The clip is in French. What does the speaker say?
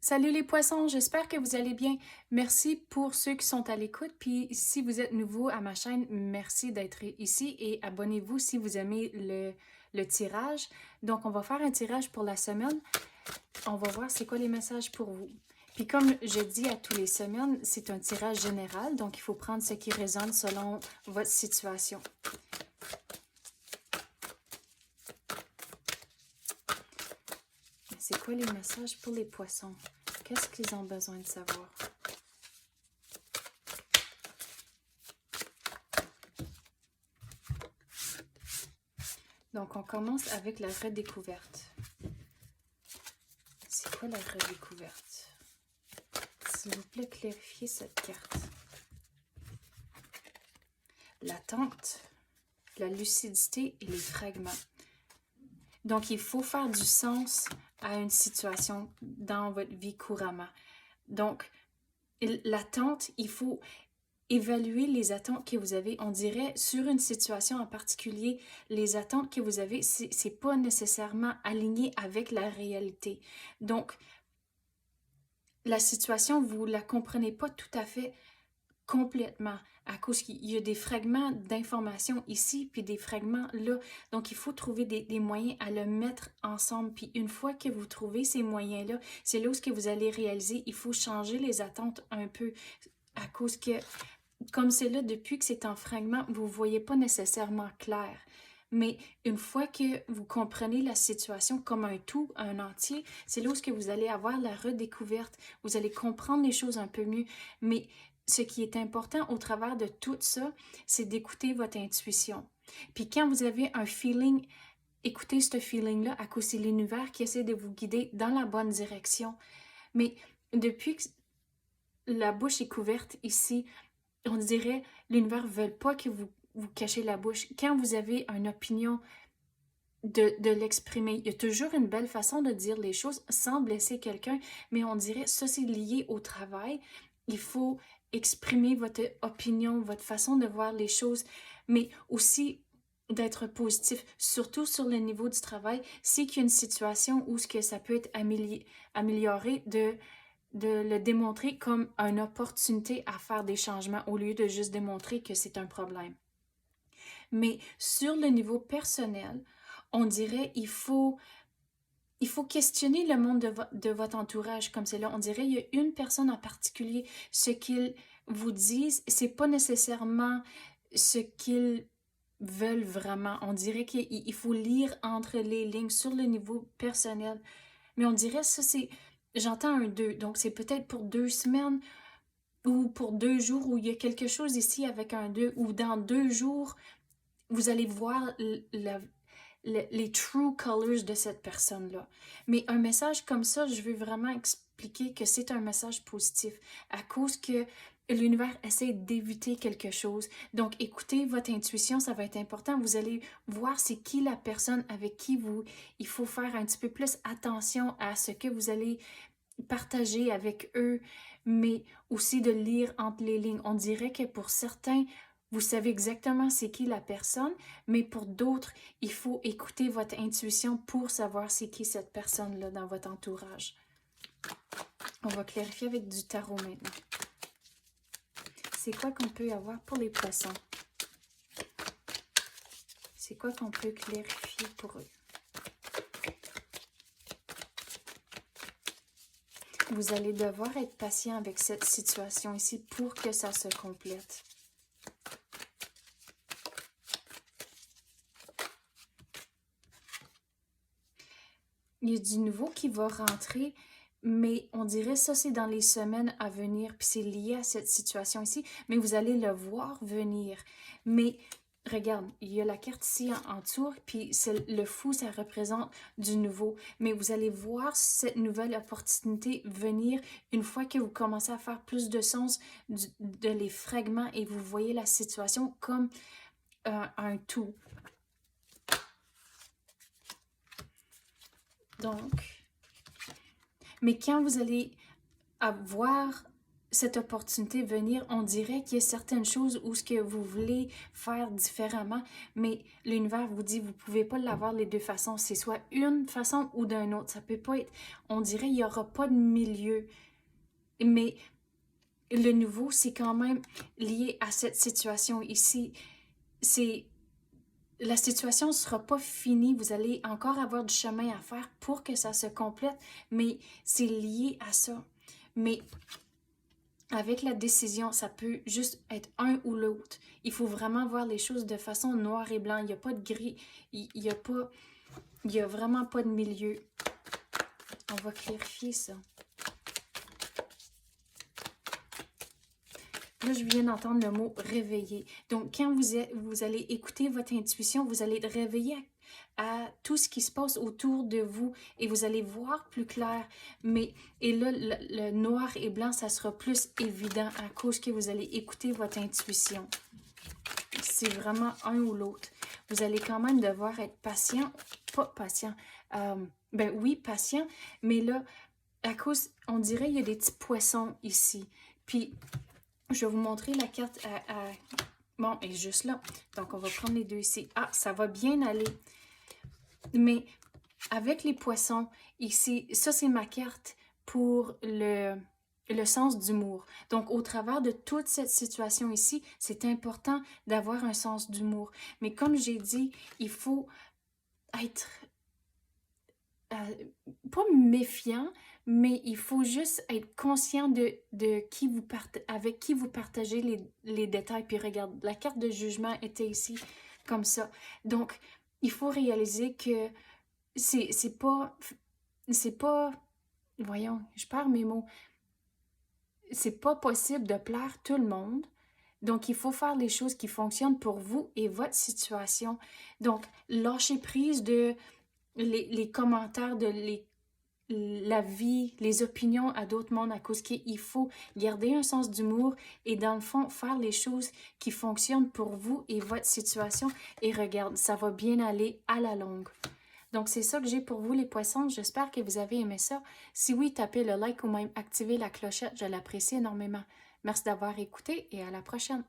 Salut les poissons, j'espère que vous allez bien. Merci pour ceux qui sont à l'écoute. Puis si vous êtes nouveau à ma chaîne, merci d'être ici et abonnez-vous si vous aimez le tirage. Donc, on va faire un tirage pour la semaine. On va voir c'est quoi les messages pour vous. Puis comme je dis à tous les semaines, c'est un tirage général, donc il faut prendre ce qui résonne selon votre situation. C'est quoi les messages pour les poissons? Qu'est-ce qu'ils ont besoin de savoir? Donc, on commence avec la redécouverte. C'est quoi la redécouverte? S'il vous plaît, clarifiez cette carte. L'attente, la lucidité et les fragments. Donc, il faut faire du sens à une situation dans votre vie couramment. Donc, l'attente, il faut évaluer les attentes que vous avez. On dirait, sur une situation en particulier, les attentes que vous avez, c'est pas nécessairement aligné avec la réalité. Donc, la situation, vous la comprenez pas tout à fait complètement à cause qu'il y a des fragments d'informations ici puis des fragments là. Donc, il faut trouver des moyens à le mettre ensemble. Puis une fois que vous trouvez ces moyens-là, c'est là où ce que vous allez réaliser, il faut changer les attentes un peu à cause que comme c'est là, depuis que c'est en fragment, vous ne voyez pas nécessairement clair. Mais une fois que vous comprenez la situation comme un tout, un entier, c'est là où que vous allez avoir la redécouverte. Vous allez comprendre les choses un peu mieux. Mais ce qui est important au travers de tout ça, c'est d'écouter votre intuition. Puis quand vous avez un feeling, écoutez ce feeling-là, à cause c'est l'univers qui essaie de vous guider dans la bonne direction. Mais depuis que la bouche est couverte ici, on dirait l'univers ne veut pas que vous cachez la bouche. Quand vous avez une opinion, de l'exprimer. Il y a toujours une belle façon de dire les choses sans blesser quelqu'un, mais on dirait ça c'est lié au travail. Il faut exprimer votre opinion, votre façon de voir les choses, mais aussi d'être positif, surtout sur le niveau du travail. C'est qu'il y a une situation où ce que ça peut être amélioré, de le démontrer comme une opportunité à faire des changements au lieu de juste démontrer que c'est un problème. Mais sur le niveau personnel, on dirait il faut questionner le monde de votre entourage comme c'est là. On dirait il y a une personne en particulier, ce qu'ils vous disent, c'est pas nécessairement ce qu'ils veulent vraiment. On dirait qu'il faut lire entre les lignes sur le niveau personnel. Mais on dirait ça, c'est. J'entends un 2, donc c'est peut-être pour 2 semaines ou pour 2 jours où il y a quelque chose ici avec un 2, ou dans 2 jours, vous allez voir les true colors de cette personne-là. Mais un message comme ça, je veux vraiment expliquer que c'est un message positif à cause que l'univers essaie d'éviter quelque chose. Donc, écoutez votre intuition, ça va être important. Vous allez voir c'est qui la personne avec qui il faut faire un petit peu plus attention à ce que vous allez partager avec eux, mais aussi de lire entre les lignes. On dirait que pour certains, vous savez exactement c'est qui la personne, mais pour d'autres, il faut écouter votre intuition pour savoir c'est qui cette personne-là dans votre entourage. On va clarifier avec du tarot maintenant. C'est quoi qu'on peut avoir pour les poissons? C'est quoi qu'on peut clarifier pour eux? Vous allez devoir être patient avec cette situation ici pour que ça se complète. Il y a du nouveau qui va rentrer, mais on dirait ça c'est dans les semaines à venir, puis c'est lié à cette situation ici, mais vous allez le voir venir. Mais regarde, il y a la carte ici en tour, puis le fou, ça représente du nouveau. Mais vous allez voir cette nouvelle opportunité venir une fois que vous commencez à faire plus de sens de les fragments et vous voyez la situation comme un tout. Donc, mais quand vous allez avoir cette opportunité venir, on dirait qu'il y a certaines choses où ce que vous voulez faire différemment, mais l'univers vous dit, vous pouvez pas l'avoir les deux façons. C'est soit une façon ou d'une autre. Ça peut pas être, on dirait, il y aura pas de milieu. Mais le nouveau, c'est quand même lié à cette situation ici. La situation ne sera pas finie. Vous allez encore avoir du chemin à faire pour que ça se complète, mais c'est lié à ça. Mais avec la décision, ça peut juste être un ou l'autre. Il faut vraiment voir les choses de façon noir et blanc. Il n'y a pas de gris. Il y a vraiment pas de milieu. On va clarifier ça. Là, je viens d'entendre le mot réveiller. Donc, quand vous allez écouter votre intuition, vous allez être réveillé à tout ce qui se passe autour de vous et vous allez voir plus clair. Et là, le noir et blanc, ça sera plus évident à cause que vous allez écouter votre intuition. C'est vraiment un ou l'autre. Vous allez quand même devoir être patient. Pas patient. Ben oui, patient. Mais là, à cause, on dirait il y a des petits poissons ici. Puis, je vais vous montrer la carte Bon, elle est juste là. Donc, on va prendre les deux ici. Ah, ça va bien aller. Mais avec les poissons, ici, ça, c'est ma carte pour le sens d'humour. Donc, au travers de toute cette situation ici, c'est important d'avoir un sens d'humour. Mais comme j'ai dit, il faut être pas méfiant, mais il faut juste être conscient de qui vous avec qui vous partagez les détails. Puis regarde, la carte de jugement était ici comme ça. Donc, il faut réaliser que c'est pas, voyons, je perds mes mots. C'est pas possible de plaire tout le monde. Donc, il faut faire les choses qui fonctionnent pour vous et votre situation. Donc, lâchez prise de les commentaires de la vie, les opinions à d'autres mondes à cause qu'il faut garder un sens d'humour et dans le fond, faire les choses qui fonctionnent pour vous et votre situation. Et regarde, ça va bien aller à la longue. Donc, c'est ça que j'ai pour vous, les poissons. J'espère que vous avez aimé ça. Si oui, tapez le like ou même activez la clochette. Je l'apprécie énormément. Merci d'avoir écouté et à la prochaine.